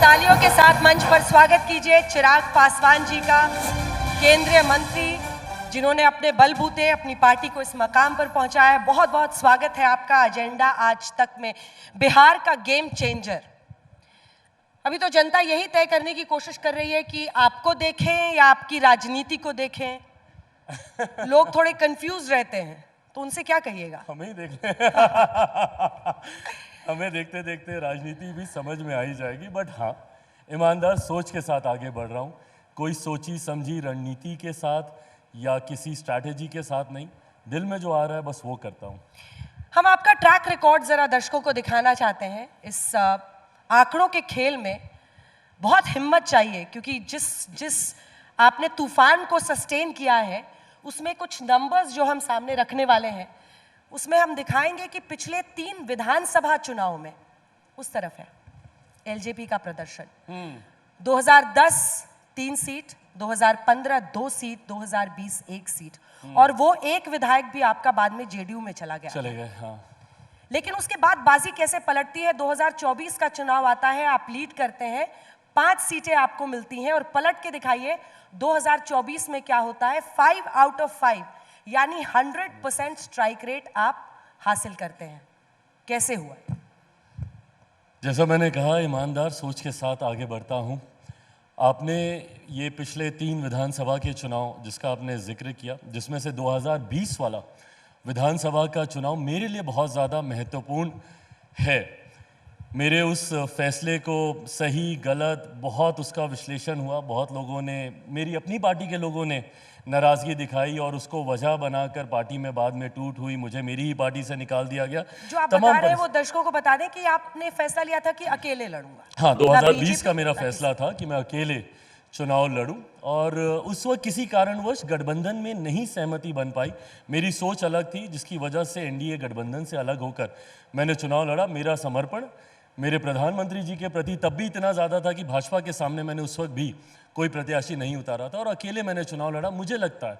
तालियों के साथ मंच पर स्वागत कीजिए चिराग पासवान जी का, केंद्रीय मंत्री जिन्होंने अपने बलबूते अपनी पार्टी को इस मकाम पर पहुंचाया है। बहुत बहुत स्वागत है आपका एजेंडा आज तक में, बिहार का गेम चेंजर। अभी तो जनता यही तय करने की कोशिश कर रही है कि आपको देखें या आपकी राजनीति को देखें। लोग थोड़े कंफ्यूज रहते हैं, तो उनसे क्या कहिएगा? हमें ही देख ले। हमें देखते देखते राजनीति भी समझ में आ ही जाएगी। बट हाँ, ईमानदार सोच के साथ आगे बढ़ रहा हूँ। कोई सोची समझी रणनीति के साथ या किसी स्ट्रैटेजी के साथ नहीं, दिल में जो आ रहा है बस वो करता हूँ। हम आपका ट्रैक रिकॉर्ड जरा दर्शकों को दिखाना चाहते हैं। इस आंकड़ों के खेल में बहुत हिम्मत चाहिए, क्योंकि जिस आपने तूफान को सस्टेन किया है उसमें कुछ नंबर्स जो हम सामने रखने वाले हैं, उसमें हम दिखाएंगे कि पिछले 3 विधानसभा चुनाव में उस तरफ है एलजेपी का प्रदर्शन। 2010 3 सीट, 2015 2 सीट, 2020 1 सीट, और वो एक विधायक भी आपका बाद में जेडीयू में चला गया। चले गए, हाँ। लेकिन उसके बाद बाजी कैसे पलटती है? 2024 का चुनाव आता है, आप लीड करते हैं, 5 सीटें आपको मिलती हैं, और पलट के दिखाइए 2024 में क्या होता है। 5 आउट ऑफ 5 यानी 100% स्ट्राइक रेट आप हासिल करते हैं। कैसे हुआ? जैसा मैंने कहा, ईमानदार सोच के साथ आगे बढ़ता हूँ। आपने ये पिछले 3 विधानसभा के चुनाव जिसका आपने जिक्र किया, जिसमें से 2020 वाला विधानसभा का चुनाव मेरे लिए बहुत ज़्यादा महत्वपूर्ण है। मेरे उस फैसले को सही गलत बहुत उसका विश्लेषण हुआ। बहुत लोगों ने, मेरी अपनी पार्टी के लोगों ने नाराज़गी दिखाई और उसको वजह बनाकर पार्टी में बाद में टूट हुई, मुझे मेरी ही पार्टी से निकाल दिया गया। जो आप बता रहे हैं वो दर्शकों को बता दें कि आपने फैसला लिया था कि अकेले लड़ूंगा। हाँ, 2020 का मेरा फैसला था कि मैं अकेले चुनाव लड़ूं, और उस वक्त किसी कारणवश गठबंधन में नहीं सहमति बन पाई। मेरी सोच अलग थी, जिसकी वजह से एनडीए गठबंधन से अलग होकर मैंने चुनाव लड़ा। मेरा समर्पण मेरे प्रधानमंत्री जी के प्रति तब भी इतना ज़्यादा था कि भाजपा के सामने मैंने उस वक्त भी कोई प्रत्याशी नहीं उतारा था और अकेले मैंने चुनाव लड़ा। मुझे लगता है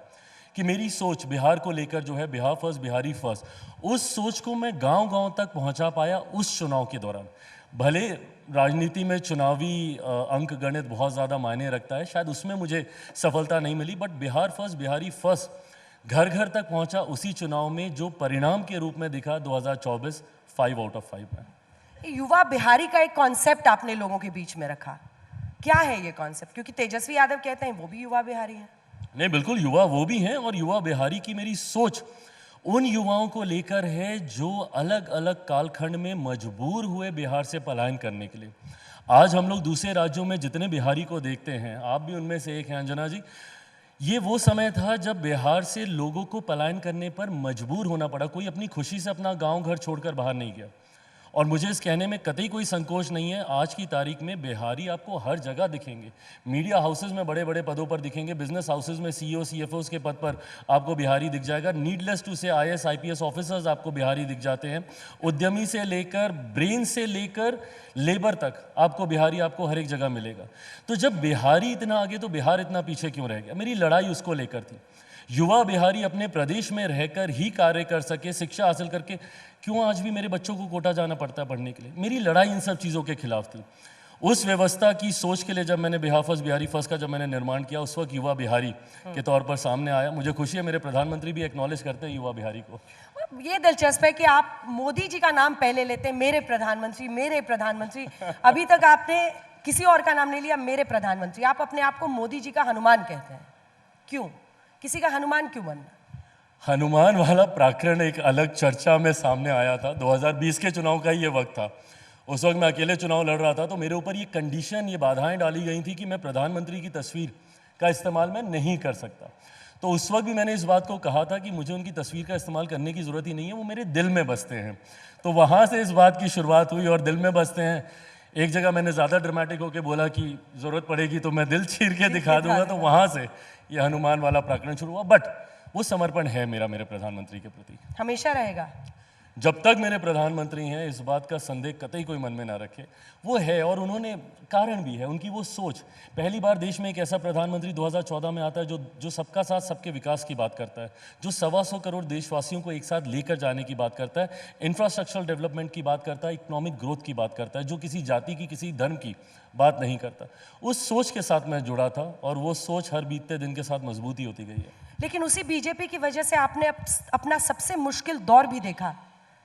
कि मेरी सोच बिहार को लेकर जो है, बिहार फर्स्ट बिहारी फर्स्ट, उस सोच को मैं गांव-गांव तक पहुंचा पाया उस चुनाव के दौरान। भले राजनीति में चुनावी अंक गणित बहुत ज़्यादा मायने रखता है, शायद उसमें मुझे सफलता नहीं मिली, but Bihar first Bihari first घर घर तक पहुंचा उसी चुनाव में, जो परिणाम के रूप में दिखा 2024 5 आउट ऑफ 5 में। युवा बिहारी का एक कॉन्सेप्ट आपने लोगों के बीच में रखा, क्या है ये कॉन्सेप्ट? क्योंकि तेजस्वी यादव कहते हैं वो भी युवा बिहारी हैं। नहीं, बिल्कुल युवा वो भी हैं, और युवा बिहारी की मेरी सोच उन युवाओं को लेकर है जो अलग अलग कालखंड में मजबूर हुए बिहार से पलायन करने के लिए। आज हम लोग दूसरे राज्यों में जितने बिहारी को देखते हैं, आप भी उनमें से एक हैं अंजना जी, ये वो समय था जब बिहार से लोगों को पलायन करने पर मजबूर होना पड़ा। कोई अपनी खुशी से अपना गांव घर छोड़कर बाहर नहीं गया, और मुझे इस कहने में कतई कोई संकोच नहीं है। आज की तारीख में बिहारी आपको हर जगह दिखेंगे, मीडिया हाउसेज में बड़े बड़े पदों पर दिखेंगे, बिजनेस हाउसेज में सीईओ सीएफओस के पद पर आपको बिहारी दिख जाएगा। नीडलेस टू से आईएएस आईपीएस ऑफिसर्स आपको बिहारी दिख जाते हैं। उद्यमी से लेकर, ब्रेन से लेकर लेबर तक आपको बिहारी आपको हर एक जगह मिलेगा। तो जब बिहारी इतना आगे, तो बिहार इतना पीछे क्यों रह गया? मेरी लड़ाई उसको लेकर थी। युवा बिहारी अपने प्रदेश में रहकर ही कार्य कर सके, शिक्षा हासिल करके, क्यों आज भी मेरे बच्चों को कोटा जाना पड़ता है पढ़ने के लिए? मेरी लड़ाई इन सब चीज़ों के खिलाफ थी। उस व्यवस्था की सोच के लिए जब मैंने बिहार फर्स्ट बिहारी फर्स्ट का जब मैंने निर्माण किया, उस वक्त युवा बिहारी के तौर पर सामने आया। मुझे खुशी है मेरे प्रधानमंत्री भी एक्नॉलेज करते हैं युवा बिहारी को। ये दिलचस्प है कि आप मोदी जी का नाम पहले लेते हैं, मेरे प्रधानमंत्री मेरे प्रधानमंत्री। अभी तक आपने किसी और का नाम नहीं लिया, मेरे प्रधानमंत्री। आप अपने आप को मोदी जी का हनुमान कहते हैं, क्यों? किसी का हनुमान क्यों बनना? हनुमान वाला प्रकरण एक अलग चर्चा में सामने आया था। 2020 के चुनाव का ही ये वक्त था। उस वक्त मैं अकेले चुनाव लड़ रहा था, तो मेरे ऊपर ये कंडीशन, ये बाधाएं डाली गई थी कि मैं प्रधानमंत्री की तस्वीर का इस्तेमाल मैं नहीं कर सकता। तो उस वक्त भी मैंने इस बात को कहा था कि मुझे उनकी तस्वीर का इस्तेमाल करने की ज़रूरत ही नहीं है, वो मेरे दिल में बसते हैं। तो वहाँ से इस बात की शुरुआत हुई, और दिल में बसते हैं। एक जगह मैंने ज़्यादा ड्रामेटिक होकर बोला कि ज़रूरत पड़ेगी तो मैं दिल चीर के दिखा दूंगा, तो वहाँ से ये हनुमान वाला प्रकरण शुरू हुआ। बट वो समर्पण है मेरा मेरे प्रधानमंत्री के प्रति, हमेशा रहेगा। जब तक मेरे प्रधानमंत्री हैं इस बात का संदेह कतई कोई मन में ना रखे। वो है और उन्होंने कारण भी है उनकी वो सोच। पहली बार देश में एक ऐसा प्रधानमंत्री 2014 में आता है जो सबका साथ सबके विकास की बात करता है, जो 125 करोड़ देशवासियों को एक साथ लेकर जाने की बात करता है, इंफ्रास्ट्रक्चरल डेवलपमेंट की बात करता है, इकोनॉमिक ग्रोथ की बात करता है, जो किसी जाति की किसी धर्म की बात नहीं करता। उस सोच के साथ मैं जुड़ा था और वो सोच हर बीतते दिन के साथ मजबूती होती गई है। लेकिन उसी बीजेपी की वजह से आपने अपना सबसे मुश्किल दौर भी देखा,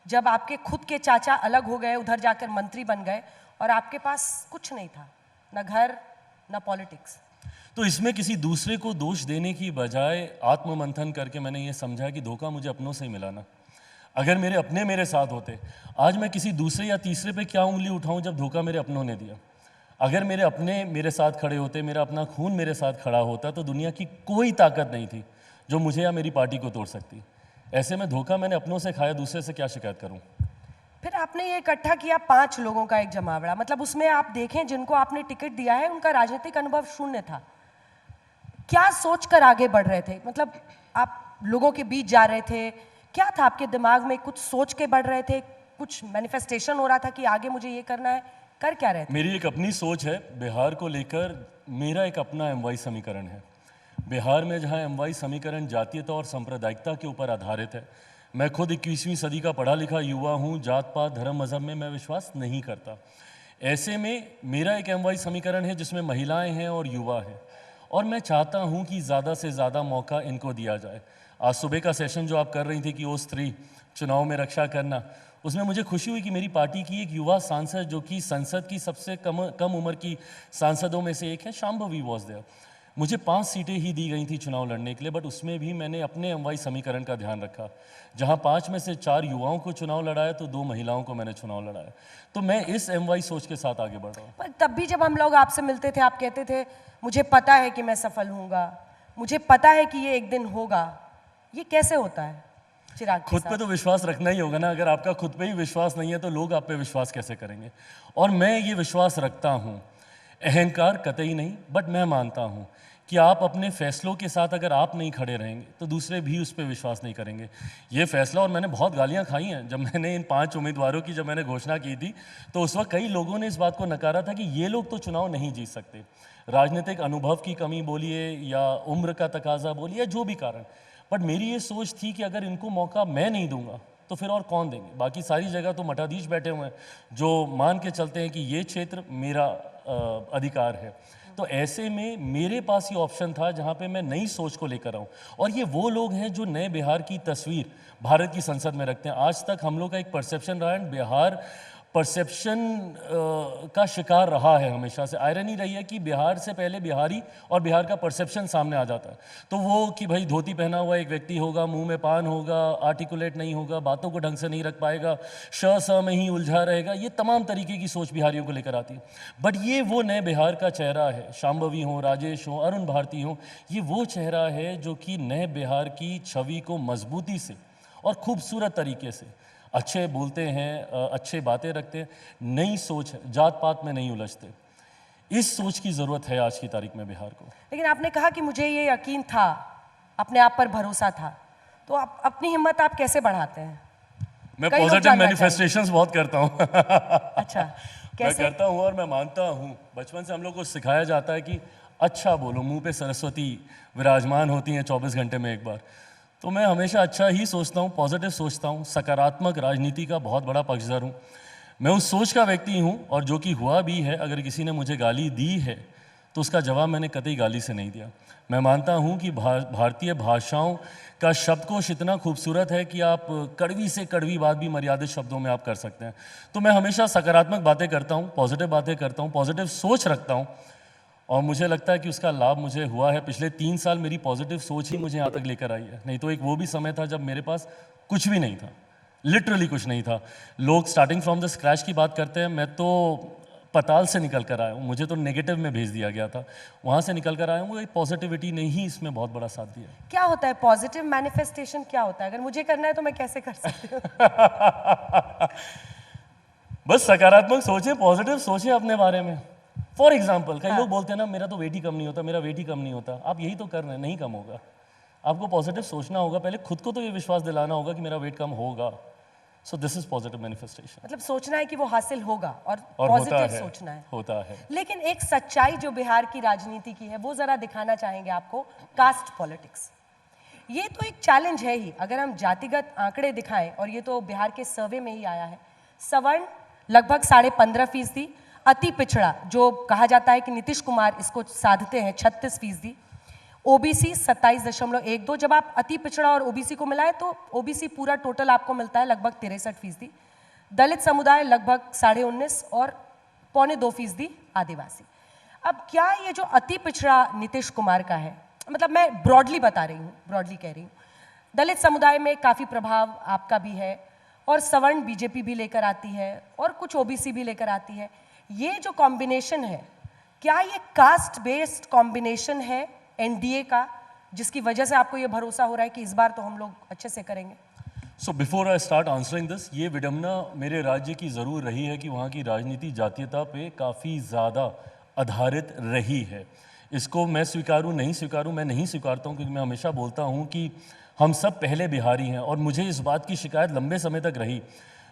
जब आपके खुद के चाचा अलग हो गए, उधर जाकर मंत्री बन गए और आपके पास कुछ नहीं था, ना घर ना पॉलिटिक्स। तो इसमें किसी दूसरे को दोष देने की बजाय आत्ममंथन करके मैंने ये समझा कि धोखा मुझे अपनों से ही मिला ना। अगर मेरे अपने मेरे साथ होते, आज मैं किसी दूसरे या तीसरे पे क्या उंगली उठाऊं जब धोखा मेरे अपनों ने दिया। अगर मेरे अपने मेरे साथ खड़े होते, मेरा अपना खून मेरे साथ खड़ा होता, तो दुनिया की कोई ताकत नहीं थी जो मुझे या मेरी पार्टी को तोड़ सकती। ऐसे में धोखा मैंने अपनों से खाया, दूसरे से क्या शिकायत करूं। फिर आपने ये इकट्ठा किया 5 लोगों का एक जमावड़ा, मतलब उसमें आप देखें जिनको आपने टिकट दिया है उनका राजनीतिक अनुभव शून्य था। क्या सोचकर आगे बढ़ रहे थे? मतलब आप लोगों के बीच जा रहे थे, क्या था आपके दिमाग में? कुछ सोच के बढ़ रहे थे, कुछ मैनिफेस्टेशन हो रहा था कि आगे मुझे ये करना है, कर क्या रहे थे? मेरी एक अपनी सोच है बिहार को लेकर। मेरा एक अपना एमवाई समीकरण है। बिहार में जहां एमवाई समीकरण जातीयता और सांप्रदायिकता के ऊपर आधारित है। मैं खुद 21वीं सदी का पढ़ा लिखा युवा हूं। जात पात धर्म मजहब में मैं विश्वास नहीं करता। ऐसे में मेरा एक एमवाई समीकरण है जिसमें महिलाएं हैं और युवा हैं, और मैं चाहता हूं कि ज़्यादा से ज़्यादा मौका इनको दिया जाए। आज सुबह का सेशन जो आप कर रही थी कि ओ स्त्री चुनाव में रक्षा करना, उसमें मुझे खुशी हुई कि मेरी पार्टी की एक युवा सांसद जो कि संसद की सबसे कम उम्र की सांसदों में से एक है, शांभवी वॉज देयर। मुझे 5 सीटें ही दी गई थी चुनाव लड़ने के लिए, बट उसमें भी मैंने अपने एमवाई समीकरण का ध्यान रखा। जहां 5 में से 4 युवाओं को चुनाव लड़ाया तो 2 महिलाओं को मैंने चुनाव लड़ाया। तो मैं इस एमवाई सोच के साथ आगे बढ़ रहा हूँ। पर तब भी जब हम लोग आपसे मिलते थे आप कहते थे मुझे पता है कि मैं सफल होऊंगा, मुझे पता है कि ये एक दिन होगा। ये कैसे होता है चिराग के खुद साथ? पे तो विश्वास रखना ही होगा ना। अगर आपका खुद पे ही विश्वास नहीं है तो लोग आप पे विश्वास कैसे करेंगे। और मैं ये विश्वास रखता हूँ, अहंकार कतई नहीं, बट मैं मानता हूँ कि आप अपने फैसलों के साथ अगर आप नहीं खड़े रहेंगे तो दूसरे भी उस पर विश्वास नहीं करेंगे। ये फैसला, और मैंने बहुत गालियां खाई हैं जब मैंने इन 5 उम्मीदवारों की जब मैंने घोषणा की थी, तो उस वक्त कई लोगों ने इस बात को नकारा था कि ये लोग तो चुनाव नहीं जीत सकते। राजनीतिक अनुभव की कमी बोलिए या उम्र का तकाजा बोलिए या जो भी कारण, बट मेरी ये सोच थी कि अगर इनको मौका मैं नहीं दूंगा तो फिर और कौन देंगे। बाकी सारी जगह तो मठाधीश बैठे हुए हैं जो मान के चलते हैं कि ये क्षेत्र मेरा अधिकार है। तो ऐसे में मेरे पास ये ऑप्शन था जहाँ पे मैं नई सोच को लेकर आऊँ, और ये वो लोग हैं जो नए बिहार की तस्वीर भारत की संसद में रखते हैं। आज तक हम लोग का एक परसेप्शन रहा है, बिहार परसेप्शन का शिकार रहा है हमेशा से। आयरनी रही है कि बिहार से पहले बिहारी और बिहार का परसेप्शन सामने आ जाता है। तो वो कि भाई धोती पहना हुआ एक व्यक्ति होगा, मुंह में पान होगा, आर्टिकुलेट नहीं होगा, बातों को ढंग से नहीं रख पाएगा, श स में ही उलझा रहेगा, ये तमाम तरीके की सोच बिहारियों को लेकर आती है। बट ये वो नए बिहार का चेहरा है। शांभवी हो, राजेश हो, अरुण भारती हो, ये वो चेहरा है जो कि नए बिहार की छवि को मजबूती से और खूबसूरत तरीके से अच्छे बोलते हैं, अच्छे बातें रखते हैं, नई सोच है, जात पात में नहीं उलझते। इस सोच की ज़रूरत है आज की तारीख में बिहार को। लेकिन आपने कहा कि मुझे ये यकीन था, अपने आप पर भरोसा था, तो आप अपनी हिम्मत आप कैसे बढ़ाते हैं? मैं कई लोग पॉजिटिव जानना मैनिफेस्टेशंस बहुत करता हूँ। अच्छा, मैं कैसे? करता हूँ और मैं मानता हूँ। बचपन से हम लोग को सिखाया जाता है कि अच्छा बोलो, मुंह पे सरस्वती विराजमान होती हैं 24 घंटे में एक बार। तो मैं हमेशा अच्छा ही सोचता हूँ, पॉजिटिव सोचता हूँ, सकारात्मक राजनीति का बहुत बड़ा पक्षधर हूँ। मैं उस सोच का व्यक्ति हूँ, और जो कि हुआ भी है। अगर किसी ने मुझे गाली दी है तो उसका जवाब मैंने कतई गाली से नहीं दिया। मैं मानता हूँ कि भारतीय भाषाओं का शब्दकोश इतना खूबसूरत है कि आप कड़वी से कड़वी बात भी मर्यादित शब्दों में आप कर सकते हैं। तो मैं हमेशा सकारात्मक बातें करता हूँ, पॉजिटिव बातें करता हूँ, पॉजिटिव सोच रखता हूँ, और मुझे लगता है कि उसका लाभ मुझे हुआ है। पिछले 3 साल मेरी पॉजिटिव सोच ही मुझे यहाँ तक लेकर आई है। नहीं तो एक वो भी समय था जब मेरे पास कुछ भी नहीं था, लिटरली कुछ नहीं था। लोग स्टार्टिंग फ्रॉम द स्क्रैच की बात करते हैं, मैं तो पताल से निकल कर आया हूँ। मुझे तो नेगेटिव में भेज दिया गया था, वहाँ से निकल कर आया हूँ। एक पॉजिटिविटी ने ही इसमें बहुत बड़ा साथ दिया। क्या होता है पॉजिटिव मैनिफेस्टेशन? क्या होता है? अगर मुझे करना है तो मैं कैसे कर सकती हूँ? बस सकारात्मक सोचें, पॉजिटिव सोचें अपने बारे में। फॉर एग्जाम्पल, कई लोग बोलते हैं ना मेरा तो वेट ही कम नहीं होता, मेरा वेट ही कम नहीं होता। आप यही तो कर रहे हैं, नहीं कम होगा। आपको पॉजिटिव सोचना होगा, पहले खुद को तो ये विश्वास दिलाना होगा कि मेरा वेट कम होगा। So this is positive manifestation. मतलब सोचना है कि वो हासिल होगा और और होता पॉजिटिव है, सोचना है। होता है। लेकिन एक सच्चाई जो बिहार की राजनीति की है वो जरा दिखाना चाहेंगे आपको, कास्ट पॉलिटिक्स। ये तो एक चैलेंज है ही, अगर हम जातिगत आंकड़े दिखाएं, और ये तो बिहार के सर्वे में ही आया है। सवर्ण लगभग 15.5%, अति पिछड़ा जो कहा जाता है कि नीतीश कुमार इसको साधते हैं 36%, ओबीसी 27.12। जब आप अति पिछड़ा और ओबीसी को मिलाएं तो ओबीसी पूरा टोटल आपको मिलता है लगभग 63%। दलित समुदाय लगभग 19.5% और 2.25% आदिवासी। अब क्या ये जो अति पिछड़ा नीतीश कुमार का है, मतलब मैं ब्रॉडली बता रही हूँ, ब्रॉडली कह रही हूँ, दलित समुदाय में काफ़ी प्रभाव आपका भी है और सवर्ण बीजेपी भी लेकर आती है और कुछ ओबीसी भी लेकर आती है। ये जो कॉम्बिनेशन है, क्या ये कास्ट बेस्ड कॉम्बिनेशन है एनडीए का, जिसकी वजह से आपको ये भरोसा हो रहा है कि इस बार तो हम लोग अच्छे से करेंगे? So before I start answering this, ये विडम्बना मेरे राज्य की ज़रूर रही है कि वहाँ की राजनीति जातीयता पे काफ़ी ज़्यादा आधारित रही है। इसको मैं स्वीकारूं नहीं स्वीकारूं, मैं नहीं स्वीकारता हूँ, क्योंकि मैं हमेशा बोलता हूँ कि हम सब पहले बिहारी हैं और मुझे इस बात की शिकायत लंबे समय तक रही।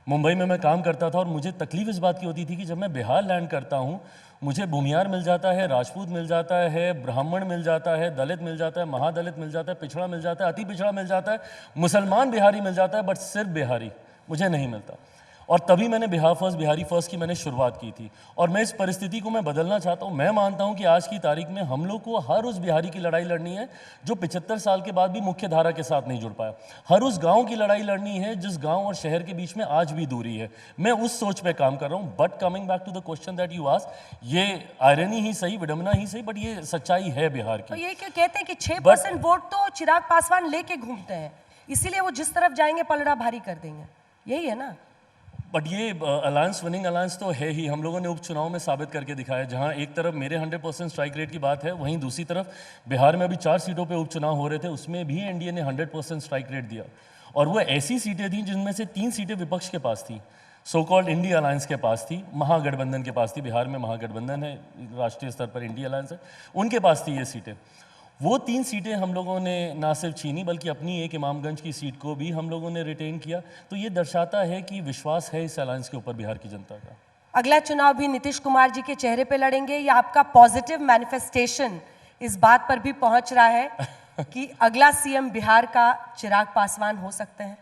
मुंबई में मैं काम करता था और मुझे तकलीफ इस बात की होती थी कि जब मैं बिहार लैंड करता हूँ, मुझे भूमियार मिल जाता है, राजपूत मिल जाता है, ब्राह्मण मिल जाता है, दलित मिल जाता है, महादलित मिल जाता है, पिछड़ा मिल जाता है, अति पिछड़ा मिल जाता है, मुसलमान बिहारी मिल जाता है, बट सिर्फ बिहारी मुझे नहीं मिलता। और तभी मैंने बिहार फर्स्ट, बिहारी फर्स्ट की मैंने शुरुआत की थी और मैं इस परिस्थिति को मैं बदलना चाहता हूँ। मैं मानता हूँ कि आज की तारीख में हम लोग को हर उस बिहारी की लड़ाई लड़नी है जो 75 साल के बाद भी मुख्य धारा के साथ नहीं जुड़ पाया। हर उस गांव की लड़ाई लड़नी है जिस गांव और शहर के बीच में आज भी दूरी है। मैं उस सोच पे काम कर रहा हूँ। But coming back to the question that you asked, ये आयरनी ही सही, विडम्बना ही सही, बट ये सच्चाई है बिहार तो की। ये क्यों कहते हैं कि 6% वोट तो चिराग पासवान लेके घूमते हैं, इसीलिए वो जिस तरफ जाएंगे पलड़ा भारी कर देंगे, यही है ना? बट ये अलायंस, विनिंग अलायंस तो है ही। हम लोगों ने उपचुनाव में साबित करके दिखाया। जहां एक तरफ मेरे 100% स्ट्राइक रेट की बात है, वहीं दूसरी तरफ बिहार में अभी 4 सीटों पे उपचुनाव हो रहे थे, उसमें भी एनडीए ने 100% स्ट्राइक रेट दिया। और वो ऐसी सीटें थी जिनमें से 3 सीटें विपक्ष के पास थी, सो कॉल्ड इंडिया अलायंस के पास थी, महागठबंधन के पास थी। बिहार में महागठबंधन है, राष्ट्रीय स्तर पर इंडिया अलायंस है, उनके पास थी ये सीटें। वो 3 सीटें हम लोगों ने ना सिर्फ छीनी बल्कि अपनी एक इमामगंज की सीट को भी हम लोगों ने रिटेन किया। तो ये दर्शाता है कि विश्वास है इस अलायंस के ऊपर बिहार की जनता का। अगला चुनाव भी नीतीश कुमार जी के चेहरे पे लड़ेंगे, या आपका पॉजिटिव मैनिफेस्टेशन इस बात पर भी पहुंच रहा है कि अगला सीएम बिहार का चिराग पासवान हो सकते हैं?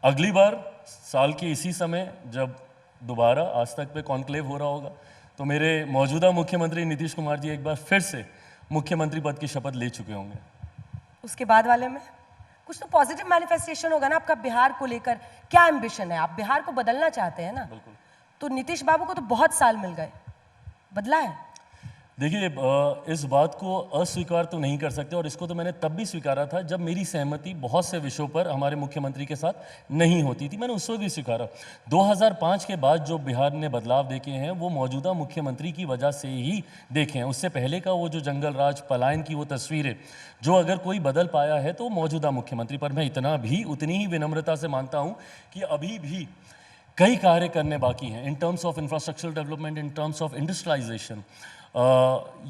अगली बार साल के इसी समय जब दोबारा आज तक पे कॉन्क्लेव हो रहा होगा, तो मेरे मौजूदा मुख्यमंत्री नीतीश कुमार जी एक बार फिर से मुख्यमंत्री पद की शपथ ले चुके होंगे। उसके बाद वाले में कुछ तो पॉजिटिव मैनिफेस्टेशन होगा ना आपका बिहार को लेकर? क्या एम्बिशन है? आप बिहार को बदलना चाहते हैं ना? बिल्कुल। तो नीतीश बाबू को तो बहुत साल मिल गए, बदला है? देखिए, इस बात को अस्वीकार तो नहीं कर सकते और इसको तो मैंने तब भी स्वीकारा था जब मेरी सहमति बहुत से विषयों पर हमारे मुख्यमंत्री के साथ नहीं होती थी। मैंने उस वक्त भी स्वीकारा। 2005 के बाद जो बिहार ने बदलाव देखे हैं वो मौजूदा मुख्यमंत्री की वजह से ही देखे हैं। उससे पहले का वो जो जंगल राज, पलायन की वो तस्वीरें, जो अगर कोई बदल पाया है तो मौजूदा मुख्यमंत्री पर। मैं इतना भी, उतनी ही विनम्रता से मानता हूँ कि अभी भी कई कार्य करने बाकी हैं in terms of infrastructural development, in terms of industrialisation.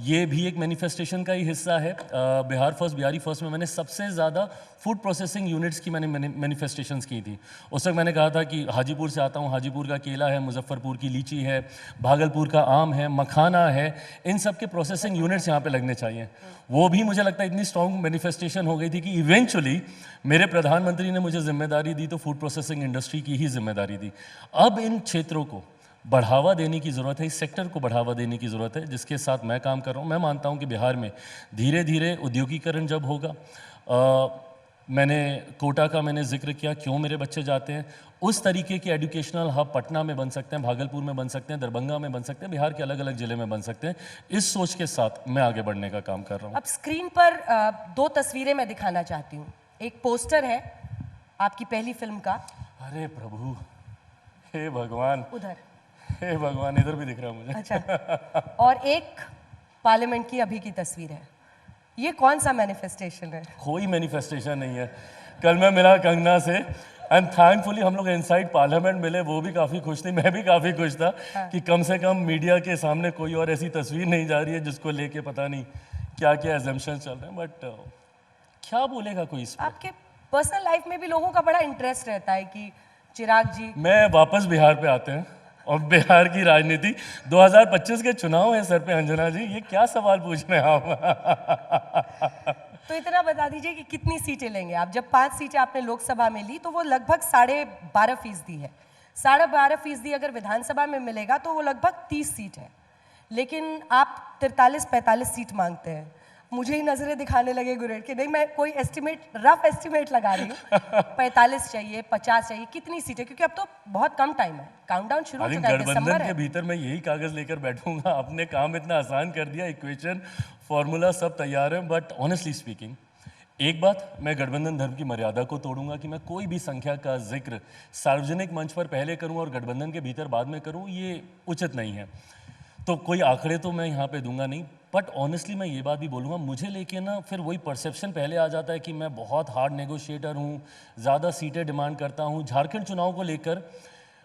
ये भी एक मैनिफेस्टेशन का ही हिस्सा है। बिहार फर्स्ट, बिहारी फर्स्ट में मैंने सबसे ज़्यादा फूड प्रोसेसिंग यूनिट्स की मैंने मैनिफेस्टेशंस की थी। उस वक्त मैंने कहा था कि हाजीपुर से आता हूँ, हाजीपुर का केला है, मुजफ्फरपुर की लीची है, भागलपुर का आम है, मखाना है, इन सब के प्रोसेसिंग यूनिट्स यहाँ पे लगने चाहिए। वो भी मुझे लगता है इतनी स्ट्रॉन्ग मैनिफेस्टेशन हो गई थी कि इवेंचुअली मेरे प्रधानमंत्री ने मुझे जिम्मेदारी दी तो फूड प्रोसेसिंग इंडस्ट्री की ही जिम्मेदारी दी। अब इन क्षेत्रों को बढ़ावा देने की ज़रूरत है, इस सेक्टर को बढ़ावा देने की ज़रूरत है, जिसके साथ मैं काम कर रहा हूँ। मैं मानता हूँ कि बिहार में धीरे धीरे उद्योगीकरण जब होगा, मैंने कोटा का मैंने जिक्र किया, क्यों मेरे बच्चे जाते हैं, उस तरीके के एजुकेशनल हब पटना में बन सकते हैं, भागलपुर में बन सकते हैं, दरभंगा में बन सकते हैं, बिहार के अलग अलग ज़िले में बन सकते हैं। इस सोच के साथ मैं आगे बढ़ने का काम कर रहा हूँ। अब स्क्रीन पर 2 तस्वीरें मैं दिखाना चाहती हूँ। एक पोस्टर है आपकी पहली फिल्म का, अरे प्रभु, हे भगवान, उधर, हे भगवान, इधर भी दिख रहा है मुझे। अच्छा, और एक पार्लियामेंट की अभी की तस्वीर है। ये कौन सा मैनिफेस्टेशन है? कोई मैनिफेस्टेशन नहीं है। कल मैं मिला कंगना से एंड थैंकफुली हम लोग इनसाइड पार्लियामेंट मिले, वो भी काफ़ी खुश थी, मैं भी काफ़ी खुश था कि कम से कम मीडिया के सामने कोई और ऐसी तस्वीर नहीं जा रही है जिसको लेके पता नहीं क्या क्या एजम्पशन चल रहे हैं। बट क्या बोलेगा कोई इस पर? आपके पर्सनल लाइफ में भी लोगों का बड़ा इंटरेस्ट रहता है कि चिराग जी। मैं वापस बिहार पे आते हैं और बिहार की राजनीति 2025 के चुनाव है सर पे। अंजना जी, ये क्या सवाल पूछ रहे हैं आप? तो इतना बता दीजिए कि कितनी सीटें लेंगे आप। जब 5 सीटें आपने लोकसभा में ली तो वो लगभग 12.5% है। 12.5% अगर विधानसभा में मिलेगा तो वो लगभग 30 सीट है, लेकिन आप 43-45 सीट मांगते हैं। मुझे ही नजरें दिखाने लगे गुरेड के, नहीं मैं कोई एस्टिमेट, रफ एस्टिमेट लगा रही हूँ। 45 चाहिए, 50 चाहिए, कितनी सीटें? क्योंकि अब तो बहुत कम टाइम है, काउंटडाउन शुरू हो चुका है, दिसंबर गठबंधन के है। भीतर मैं यही कागज लेकर बैठूंगा। आपने काम इतना आसान कर दिया, इक्वेशन फॉर्मूला सब तैयार है। बट ऑनेस्टली स्पीकिंग, एक बात, मैं गठबंधन धर्म की मर्यादा को तोड़ूंगा कि मैं कोई भी संख्या का जिक्र सार्वजनिक मंच पर पहले करूं और गठबंधन के भीतर बाद में करूं, ये उचित नहीं है। तो कोई आंकड़े तो मैं यहाँ पे दूंगा नहीं। बट ऑनेस्टली मैं ये बात भी बोलूँगा, मुझे लेके ना फिर वही परसेप्शन पहले आ जाता है कि मैं बहुत हार्ड नेगोशिएटर हूँ, ज़्यादा सीटें डिमांड करता हूँ। झारखंड चुनाव को लेकर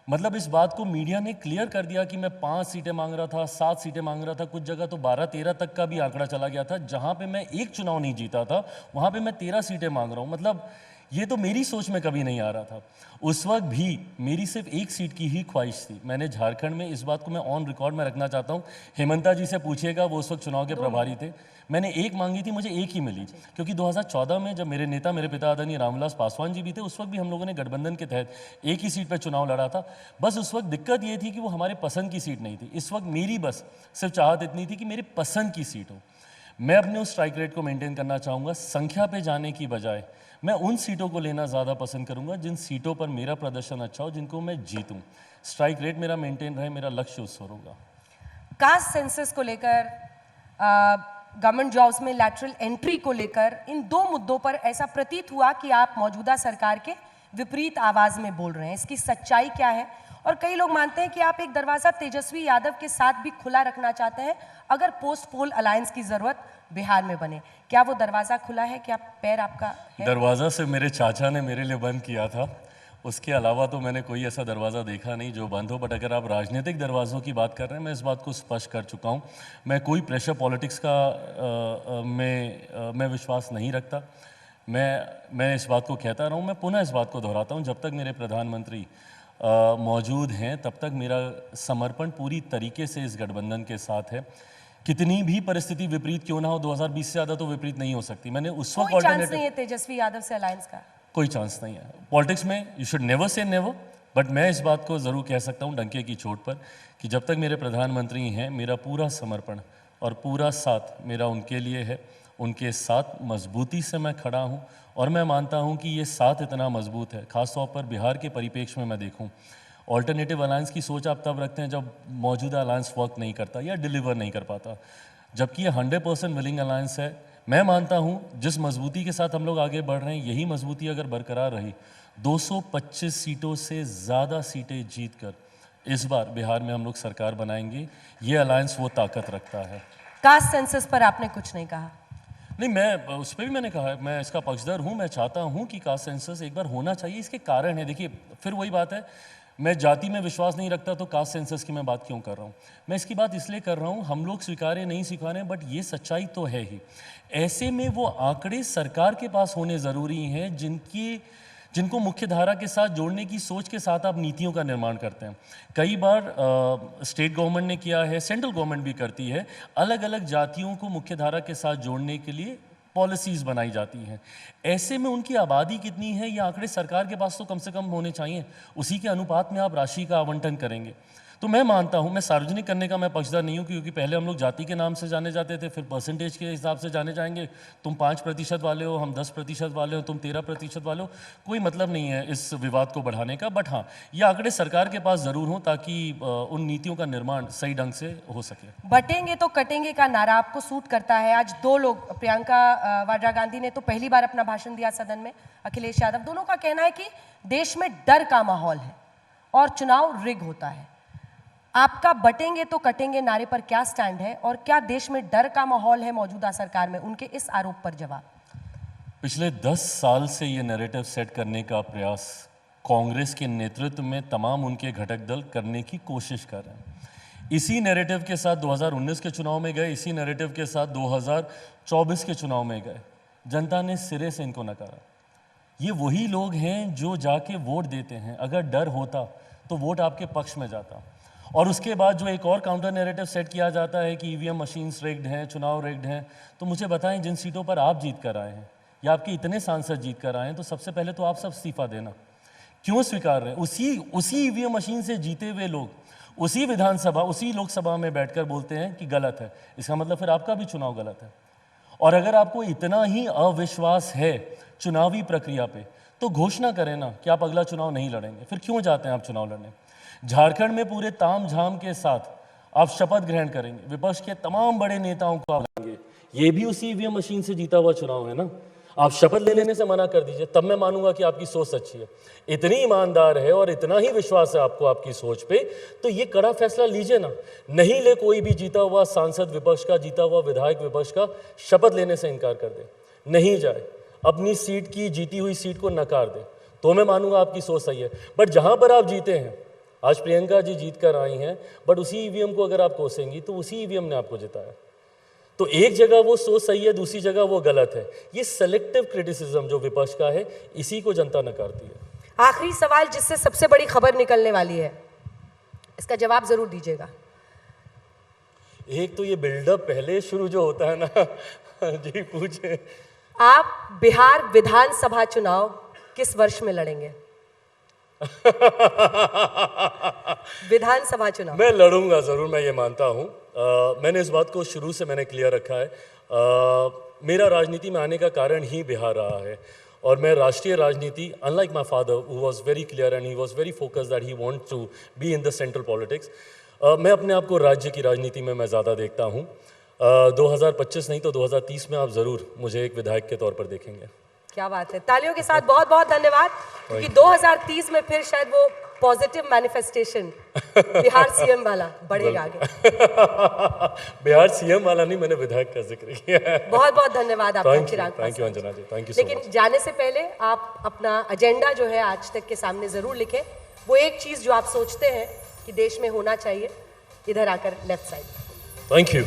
मतलब इस बात को मीडिया ने क्लियर कर दिया कि मैं 5 सीटें मांग रहा था, 7 सीटें मांग रहा था, कुछ जगह तो 12-13 तक का भी आंकड़ा चला गया था। जहाँ पे मैं एक चुनाव नहीं जीता था वहाँ पे मैं 13 सीटें मांग रहा हूँ। मतलब ये तो मेरी सोच में कभी नहीं आ रहा था। उस वक्त भी मेरी सिर्फ एक सीट की ही ख्वाहिश थी। मैंने झारखंड में, इस बात को मैं ऑन रिकॉर्ड में रखना चाहता हूँ, हेमंता जी से पूछिएगा, वो उस वक्त चुनाव के प्रभारी थे। मैंने एक मांगी थी, मुझे एक ही मिली, क्योंकि 2014 में जब मेरे नेता, मेरे पिता आदरणीय रामविलास पासवान जी भी थे, उस वक्त भी हम लोगों ने गठबंधन के तहत एक ही सीट पर चुनाव लड़ा था। बस उस वक्त दिक्कत ये थी कि वो हमारे पसंद की सीट नहीं थी। इस वक्त मेरी बस सिर्फ चाहत इतनी थी कि मेरी पसंद की सीट हो। मैं अपने उस स्ट्राइक रेट को मेंटेन करना चाहूँगा। संख्या पे जाने की बजाय मैं उन सीटों को लेना ज़्यादा पसंद करूँगा जिन सीटों पर मेरा प्रदर्शन अच्छा हो, जिनको मैं जीतूँ। स्ट्राइक रेट मेरा मेंटेन रहे, मेरा लक्ष्य उस पर होगा। कास्ट सेंसस को लेकर, गवर्नमेंट जॉब्स में लैटरल एंट्री को लेकर, इन 2 मुद्दों पर ऐसा प्रतीत हुआ कि आप मौजूदा सरकार के विपरीत आवाज में बोल रहे हैं। इसकी सच्चाई क्या है? और कई लोग मानते हैं कि आप एक दरवाजा तेजस्वी यादव के साथ भी खुला रखना चाहते हैं अगर पोस्ट पोल अलायंस की जरूरत बिहार में बने। क्या वो दरवाजा खुला है? क्या पैर आपका है? दरवाज़ा से मेरे चाचा ने मेरे लिए बंद किया था, उसके अलावा तो मैंने कोई ऐसा दरवाज़ा देखा नहीं जो बंद हो। बट अगर आप राजनीतिक दरवाज़ों की बात कर रहे हैं, मैं इस बात को स्पष्ट कर चुका हूँ। मैं कोई प्रेशर पॉलिटिक्स का मैं विश्वास नहीं रखता। मैं इस बात को कहता रहा हूँ, मैं पुनः इस बात को दोहराता हूँ, जब तक मेरे प्रधानमंत्री मौजूद हैं तब तक मेरा समर्पण पूरी तरीके से इस गठबंधन के साथ है। कितनी भी परिस्थिति विपरीत क्यों ना हो, 2020 से ज़्यादा तो विपरीत नहीं हो सकती। मैंने उस वक्त कोई चांस नहीं है तेजस्वी यादव से अलायंस का? कोई चांस नहीं है। पॉलिटिक्स में you should never say never. But मैं इस बात को ज़रूर कह सकता हूँ डंके की चोट पर कि जब तक मेरे प्रधानमंत्री हैं, मेरा पूरा समर्पण और पूरा साथ मेरा उनके लिए है। उनके साथ मजबूती से मैं खड़ा हूँ और मैं मानता हूँ कि ये साथ इतना मजबूत है, ख़ासतौर पर बिहार के परिप्रेक्ष्य में मैं देखूँ। ऑल्टरनेटिव अलायंस की सोच आप तब रखते हैं जब मौजूदा अलायंस वर्क नहीं करता या डिलीवर नहीं कर पाता, जबकि ये 100% विलिंग अलायंस है। मैं मानता हूँ जिस मजबूती के साथ हम लोग आगे बढ़ रहे हैं, यही मजबूती अगर बरकरार रही, 225 सीटों से ज़्यादा सीटें जीतकर इस बार बिहार में हम लोग सरकार बनाएंगे। ये अलायंस वो ताकत रखता है। कास्ट सेंसस पर आपने कुछ नहीं कहा। नहीं, मैं उस पर भी मैंने कहा है, मैं इसका पक्षधर हूँ। मैं चाहता हूँ कि कास्ट सेंसस एक बार होना चाहिए। इसके कारण है, देखिए फिर वही बात है, मैं जाति में विश्वास नहीं रखता तो कास्ट सेंसस की मैं बात क्यों कर रहा हूँ? मैं इसकी बात इसलिए कर रहा हूँ, हम लोग स्वीकारें नहीं स्वीकारें, बट ये सच्चाई तो है ही। ऐसे में वो आंकड़े सरकार के पास होने ज़रूरी हैं जिनको मुख्य धारा के साथ जोड़ने की सोच के साथ आप नीतियों का निर्माण करते हैं। कई बार स्टेट गवर्नमेंट ने किया है, सेंट्रल गवर्नमेंट भी करती है, अलग अलग जातियों को मुख्य धारा के साथ जोड़ने के लिए पॉलिसीज बनाई जाती हैं। ऐसे में उनकी आबादी कितनी है, ये आंकड़े सरकार के पास तो कम से कम होने चाहिए। उसी के अनुपात में आप राशि का आवंटन करेंगे। तो मैं मानता हूं, मैं सार्वजनिक करने का मैं पक्षधर नहीं हूं, क्योंकि पहले हम लोग जाति के नाम से जाने जाते थे, फिर परसेंटेज के हिसाब से जाने जाएंगे। तुम 5% वाले हो, हम 10% वाले हो, तुम 13% वाले हो, कोई मतलब नहीं है इस विवाद को बढ़ाने का। बट हाँ, ये आंकड़े सरकार के पास ज़रूर हों ताकि उन नीतियों का निर्माण सही ढंग से हो सके। बटेंगे तो कटेंगे का नारा आपको सूट करता है? आज 2 लोग, प्रियंका वाड्रा गांधी ने तो पहली बार अपना भाषण दिया सदन में, अखिलेश यादव, दोनों का कहना है कि देश में डर का माहौल है और चुनाव रिग होता है। आपका बटेंगे तो कटेंगे नारे पर क्या स्टैंड है, और क्या देश में डर का माहौल है मौजूदा सरकार में? उनके इस आरोप पर जवाब। पिछले 10 साल से ये नैरेटिव सेट करने का प्रयास कांग्रेस के नेतृत्व में तमाम उनके घटक दल करने की कोशिश कर रहे हैं। इसी नैरेटिव के साथ 2019 के चुनाव में गए, इसी नैरेटिव के साथ 2024 के चुनाव में गए। जनता ने सिरे से इनको नकारा। ये वही लोग हैं जो जाके वोट देते हैं। अगर डर होता तो वोट आपके पक्ष में जाता। और उसके बाद जो एक और काउंटर नैरेटिव सेट किया जाता है कि ईवीएम मशीन्स रिग्ड हैं, चुनाव रिग्ड हैं, तो मुझे बताएं जिन सीटों पर आप जीत कर आए हैं या आपके इतने सांसद जीत कर आए हैं, तो सबसे पहले तो आप सब इस्तीफा देना। क्यों स्वीकार रहे हैं? उसी ईवीएम मशीन से जीते हुए लोग उसी विधानसभा, उसी लोकसभा में बैठकर बोलते हैं कि गलत है। इसका मतलब फिर आपका भी चुनाव गलत है। और अगर आपको इतना ही अविश्वास है चुनावी प्रक्रिया पे, तो घोषणा करें ना कि आप अगला चुनाव नहीं लड़ेंगे। फिर क्यों जाते हैं आप चुनाव लड़ने? झारखंड में पूरे ताम झाम के साथ आप शपथ ग्रहण करेंगे, विपक्ष के तमाम बड़े नेताओं को आप लाएंगे। ये भी उसी ईवीएम मशीन से जीता हुआ चुनाव है ना। आप शपथ ले लेने से मना कर दीजिए, तब मैं मानूंगा कि आपकी सोच सच्ची है। इतनी ईमानदार है और इतना ही विश्वास है आपको आपकी सोच पे, तो ये कड़ा फैसला लीजिए ना। नहीं ले कोई भी जीता हुआ सांसद विपक्ष का, जीता हुआ विधायक विपक्ष का शपथ लेने से इनकार कर दे, नहीं जाए, अपनी सीट की जीती हुई सीट को नकार दे, तो मैं मानूंगा आपकी सोच सही है। बट जहां पर आप जीते हैं, आज प्रियंका जी जीत कर आई हैं, बट उसी ईवीएम को अगर आप कोसेंगी तो उसी ईवीएम ने आपको जिताया। तो एक जगह वो सोच सही है, दूसरी जगह वो गलत है। ये सेलेक्टिव क्रिटिसिज्म जो विपक्ष का है, इसी को जनता नकारती है। आखिरी सवाल जिससे सबसे बड़ी खबर निकलने वाली है, इसका जवाब जरूर दीजिएगा। एक तो ये बिल्डअप पहले शुरू जो होता है ना जी पूछे। आप बिहार विधानसभा चुनाव किस वर्ष में लड़ेंगे? विधानसभा चुनाव मैं लड़ूंगा जरूर, मैं ये मानता हूँ। मैंने इस बात को शुरू से मैंने क्लियर रखा है। मेरा राजनीति में आने का कारण ही बिहार रहा है, और मैं राष्ट्रीय राजनीति, unlike my father who was very clear and he was very focused that he want to be in the central politics, मैं अपने आप को राज्य की राजनीति में मैं ज़्यादा देखता हूँ। 2025 नहीं तो 2030 में आप ज़रूर मुझे एक विधायक के तौर पर देखेंगे। क्या बात है, तालियों के साथ बहुत बहुत धन्यवाद, क्योंकि 2030 में फिर शायद वो पॉजिटिव मैनिफेस्टेशन बिहार सीएम वाला बढ़ेगा आगे। बिहार सीएम वाला नहीं, मैंने विधायक का जिक्र किया है। बहुत बहुत धन्यवाद आपका Chirag Paswan. Thank you Anjana ji, thank you so much. लेकिन जाने से पहले आप अपना एजेंडा जो है आज तक के सामने जरूर लिखें। वो एक चीज जो आप सोचते हैं कि देश में होना चाहिए, इधर आकर लेफ्ट साइड। Thank you.